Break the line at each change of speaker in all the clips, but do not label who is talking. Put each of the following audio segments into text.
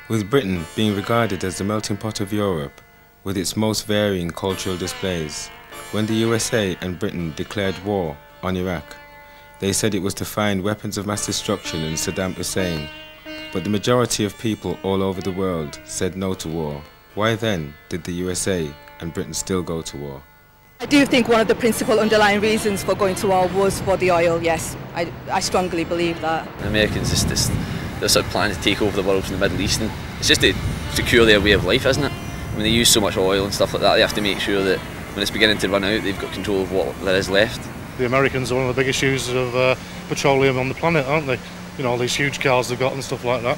With Britain being regarded as the melting pot of Europe, with its most varying cultural displays, when the USA and Britain declared war on Iraq, they said it was to find weapons of mass destruction in Saddam Hussein, but the majority of people all over the world said no to war. Why then did the USA and Britain still go to war?
I do think one of the principal underlying reasons for going to war was for the oil, yes. I strongly believe that.
The Americans they're sort of planning to take over the world from the Middle East, and it's just to secure their way of life, isn't it? I mean, they use so much oil and stuff like that, they have to make sure that when it's beginning to run out, they've got control of what there is left.
The Americans are one of the biggest users of petroleum on the planet, aren't they? You know, all these huge cars they've got and stuff like that.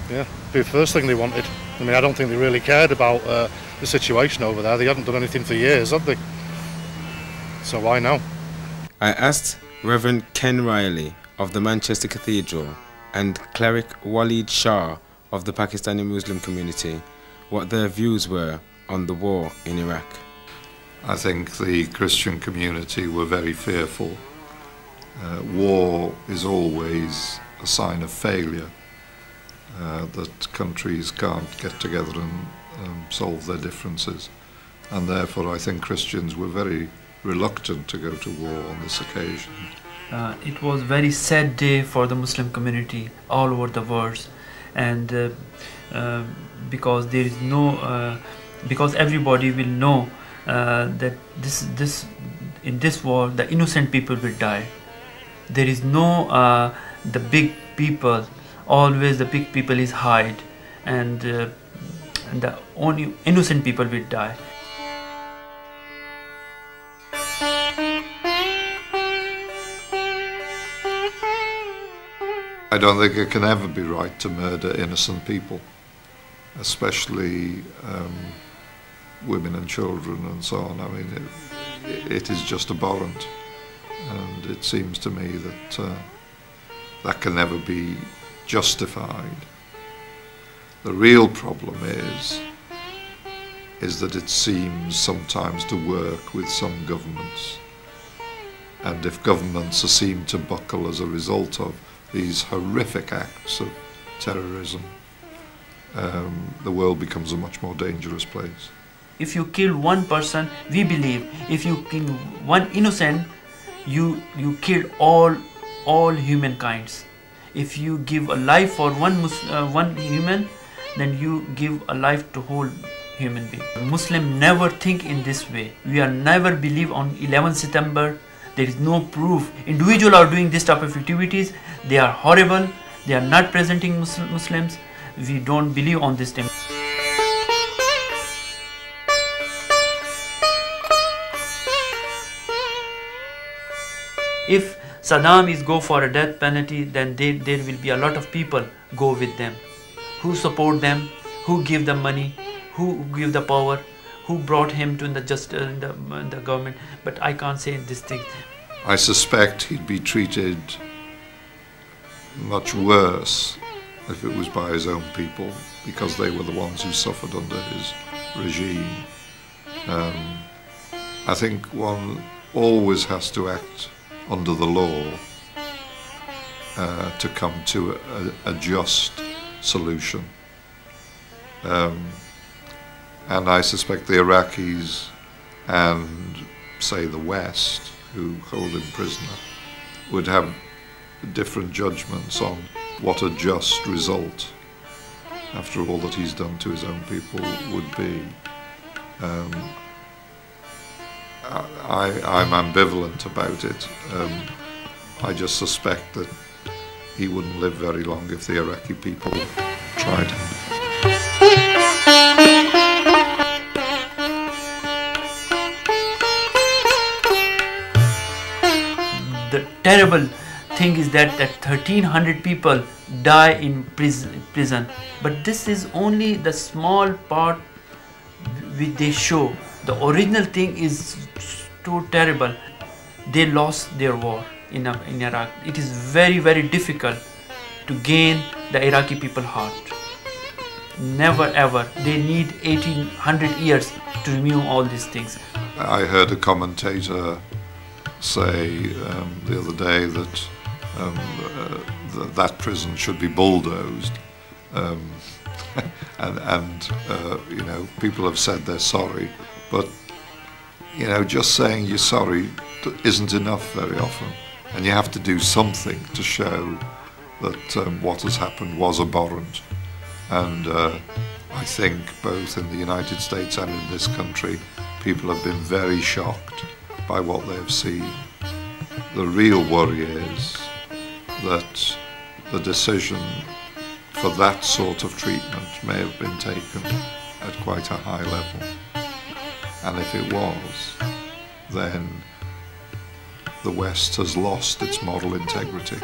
Yeah, be the first thing they wanted. I mean, I don't think they really cared about the situation over there. They hadn't done anything for years, had they? So why now?
I asked Reverend Ken Riley of the Manchester Cathedral and cleric Waleed Shah of the Pakistani Muslim community what their views were on the war in Iraq.
I think the Christian community were very fearful. War is always a sign of failure, that countries can't get together and solve their differences, and therefore I think Christians were very reluctant to go to war on this occasion.
It was a very sad day for the Muslim community all over the world, and because there is no, because everybody will know that in this war the innocent people will die. There is no the big people. Always the big people is hide, and the only innocent people will die.
I don't think it can ever be right to murder innocent people, especially women and children and so on. I mean, it is just abhorrent, and it seems to me that that can never be justified. The real problem is that it seems sometimes to work with some governments, and if governments are seen to buckle as a result of these horrific acts of terrorism, the world becomes a much more dangerous place.
If you kill one person, we believe if you kill one innocent, you killed all humankinds. If you give a life for one human, then you give a life to whole human being. Muslims never think in this way. We are never believe on 11 September. There is no proof. Individuals are doing this type of activities. They are horrible. They are not presenting Muslims. We don't believe on this thing. If Saddam is go for a death penalty, then there will be a lot of people go with them, who support them, who give them money, who give the power, who brought him to the government. But I can't say this thing.
I suspect he'd be treated much worse if it was by his own people, because they were the ones who suffered under his regime. I think one always has to act under the law to come to a just solution. And I suspect the Iraqis and, say, the West, who hold him prisoner, would have different judgments on what a just result, after all that he's done to his own people, would be. I'm ambivalent about it. I just suspect that he wouldn't live very long if the Iraqi people tried him.
The terrible thing is that 1,300 people die in prison. But this is only the small part which they show. The original thing is too terrible. They lost their war in Iraq. It is very, very difficult to gain the Iraqi people's heart. Never ever. They need 1800 years to remove all these things.
I heard a commentator say the other day that that prison should be bulldozed. and you know, people have said they're sorry, but you know, just saying you're sorry isn't enough very often, and you have to do something to show that what has happened was abhorrent. And I think both in the United States and in this country, people have been very shocked by what they have seen. The real worry is that the decision for that sort of treatment may have been taken at quite a high level. And if it was, then the West has lost its moral integrity.